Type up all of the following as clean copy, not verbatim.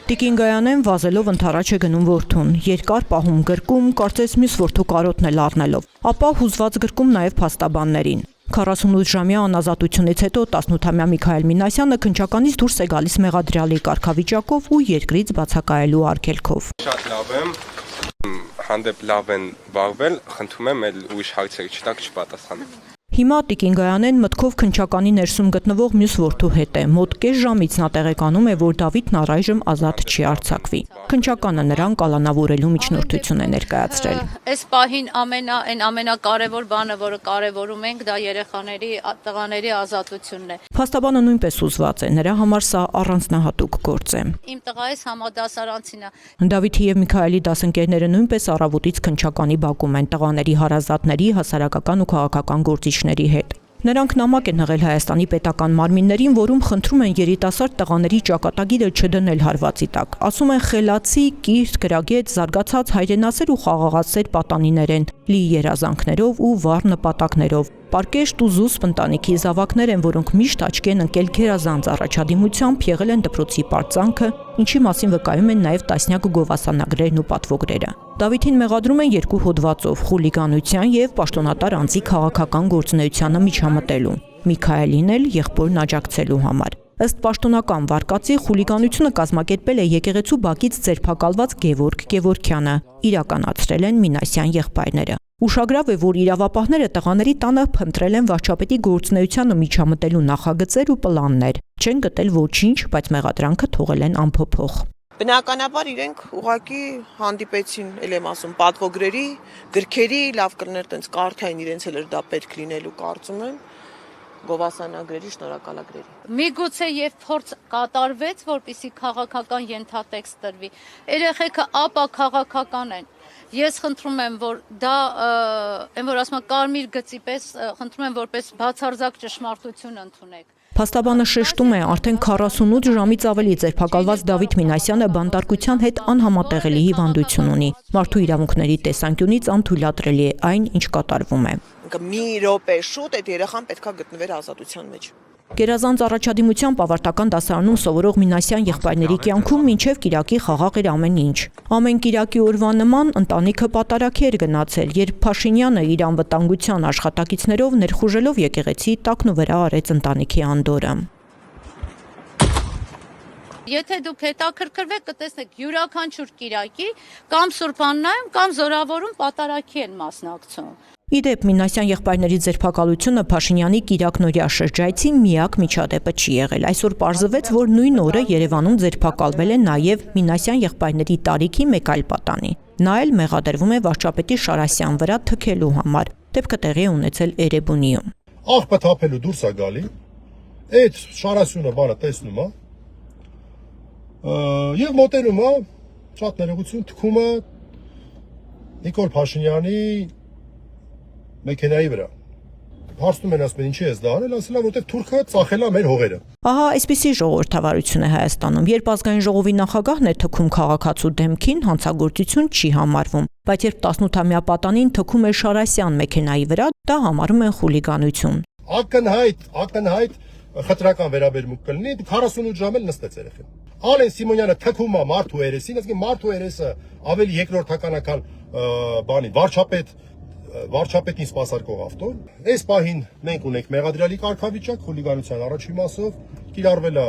Տիկին Գայանեն վազելով ընդառաջ է գնում որդուն, երկար պահում գրկում, կարծես մյուս որդու կարոտն էլ առնելով, ապա հուզված գրկում նաև փաստաբաններին։ 48-ժամյա անազատությունից հետո 18-ամյա Միքայել Մինասյանը քննչականից դուրս է գալիս մեղադրյալի կարգավիճակով ու երկրից բացակայելու արգելքով։ Շատ լավ եմ, հանդեպ լավ են վարվել, խնդրում եմ էլ ուրիշ հարցեր չտակ չպատասխանեմ։ Հիմա Տիկին Գայանեն մտքով քննչականի ներսում գտնվող մյուս որդու հետ է, մոտ կես ժամից նա տեղեկանում է, որ Դավիթն առայժմ ազատ չի արձակվի։ Քննչականը նրան կալանավորելու միջնորդություն է ներկայացրել։ Այս պահին ամենակարևոր բանը, որը կարևորում ենք, դա երեխաների, տղաների ազատությունն է։ Փաստաբանը նույնպես հուզված է, նրա համար սա առանձնահատուկ գործ է։ Իմ տղայիս համադասարանցին է։ Դավիթի եւ Միքայելի դասընկերները նույնպես առավոտից քննչականի բակում են տղաների հարազատների, հասարակական ու քաղաքական գործիչների հետ։ Նրանք նամակ են հղել Հայաստանի պետական մարմիններին, որում խնդրում են երիտասարդ տղաների ճակատագիրը չդնել հարվածի տակ։ Ասում են խելացի, կիրթ, գրագետ, զարգացած հայրենասեր ու խաղաղասեր պատանիներ են, լի երազանքներով ու վառ նպատակներով։ Պարկեշտ ու զուսպ ընտանիքի զավակներ են, որոնք միշտ աչքի են ընկել գերազանց առաջադիմությամբ, եղել են դպրոցի պարծանքը, ինչի մասին վկայում են նաև տասնյակ գովասանագրերն ու պատվոգրերը։ Դավիթին մեղադրում են երկու հոդվածով՝ խուլիգանության եւ պաշտոնատար անձի քաղաքական գործունեությանը միջամտելու։ Միքայելին էլ եղբորն աջակցելու համար։ Ըստ պաշտոնական վարկածի խուլիգանությունը կազմակերպել է եկեղեցու բակից ձերբակալված Գևորգ Գևորգյանը, իրականացրել են Մինասյան եղբայրները։ Ուշագրավ է, որ իրավապահները տղաների տանը փնտրել են վարչապետի գործունեությանը միջամտելու նախագծեր ու պլաններ, չեն գտել ոչինչ, բայց մեղադրանքը թողել են անփոփոխ։ Բնականաբար իրենք ուղղակի հանդիպեցին, ել եմ ասում, պատվոգրերի, գրքերի, լավ կլներ տենց կարդային, իրենց էլ էր դա պետք լինելու կարծում եմ, գովասանագրերի, շնորհակալագրերի։ Միգուցե եւ փորձ կատարվեց, որպեսզի քաղաքական ենթատեքստ տրվի։ Երեխեքը ապա քաղաքական են։ Ես խնդրում եմ, որ դա, որ ասում եմ, կարմիր գծի պես, խնդրում եմ, որպես բացարձակ ճշմարտություն ընդունեք։ Փաստաբանը շեշտում է, արդեն 48 ժամից ավելի ձերբակալված Դավիթ Մինասյանը բանտարկության հետ անհամատեղելի հիվանդություն ունի։ Մարդու իրավունքների տեսանկյունից անթույլատրելի է այն, ինչ կատարվում է։ Մի րոպե շուտ այդ երեխան պետքա գտնվեր ազատության մեջ։ Գերազանց առաջադիմությամբ ավարտական դասարանում սովորող Մինասյան եղբայրների կյանքում մինչև կիրակի խաղաղ էր ամեն ինչ։ Ամեն կիրակի օրվա նման ընտանիքը պատարագի էր գնացել, երբ Փաշինյանը իր անվտանգության աշխատակիցներով ներխուժելով եկեղեցի տակնու վրա արեց ընտանիքի անդորը։ Եթե դուք հետաքրքրվեք, կտեսնեք յուրաքանչյուր կիրակի կամ Սուրբաննայում կամ Զորավորում պատարագի են մասնակցում։ Իդեպ Մինասյան եղբայրների ձերբակալությունը Փաշինյանի կիրակնօրյա շրջայցի միակ միջադեպը չի եղել։ Այսօր պարզվեց, որ նույն օրը Երևանում ձերբակալվել է նաև Մինասյան եղբայրների տարիքի մեկ այլ պատանի։ Նա էլ մեղադրվում է վարչապետի Շարասյան վրա թքելու համար։ Դեպքը տեղի է ունեցել Էրեբունիում։ Աղբը թափելու դուրս է գալի, այդ Շարասյունը բանը տեսնում է, եւ մոտենում է, շատ ներողություն, թքում է Նիկոլ Փաշինյանի մեքենայի վրա։ Հարցնում են, ասում են, ինչի ես դա արել, ասել է, որտեղ թուրքը ծախել է մեր հողերը։ Ահա այսպիսի ժողովրդավարություն է Հայաստանում, երբ ազգային ժողովի նախագահն է թքում քաղաքացու դեմքին, հանցագործություն չի համարվում, բայց երբ 18-ամյա պատանին թքում է Շարասյան մեքենայի վրա, դա համարում են խուլիգանություն։ Ակնհայտ խտրական վերաբերմունք կլինի, 48 ժամ էլ նստեց երեխան։ Ալեն Սիմոնյանը թքում է մարդու երեսին, ասենք մարդու երեսը ավելի երկրորդականական բանի վարչապետին սպասարկող ավտոն։ Այս պահին մենք ունենք մեղադրյալի կարգավիճակ խուլիգանության առաջին մասով, կիրառվել է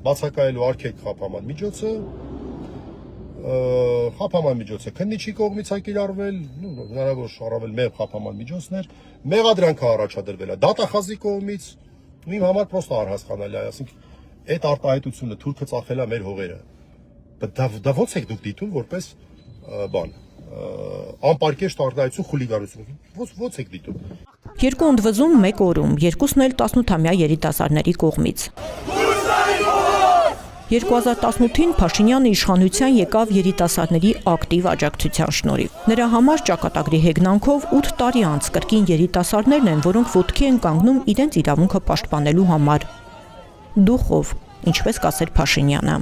բացակայելու արգելք խափաման միջոցը, խափաման միջոցը քննիչի կողմից է կիրառվել, հնարավոր առավել մեծ խափաման միջոցներ, մեղադրանքը առաջադրվել է դատախազի կողմից, ու իմ համար պրոստը առհասկանալի է, ասենք այդ արտահայտությունը թուրքը ծախել է մեր հողերը։ Դա ո՞նց եք դուք դիտում որպես բան անպարկեշտ արտահայտություն խուլիգանություն, ո՞նց եք դիտում։ Երկու ընդվզում մեկ օրում, երկուսն էլ 18-ամյա երիտասարդների կողմից։ 2018-ին Փաշինյանը իշխանության եկավ երիտասարդների ակտիվ աջակցության շնորհիվ։ Նրա համար ճակատագրի հեգնանքով 8 տարի անց կրկին երիտասարդներն են, որոնք ոտքի են կանգնում իրենց իրավունքը պաշտպանելու համար։ Դուխով, ինչպես կասեր Փաշինյանը։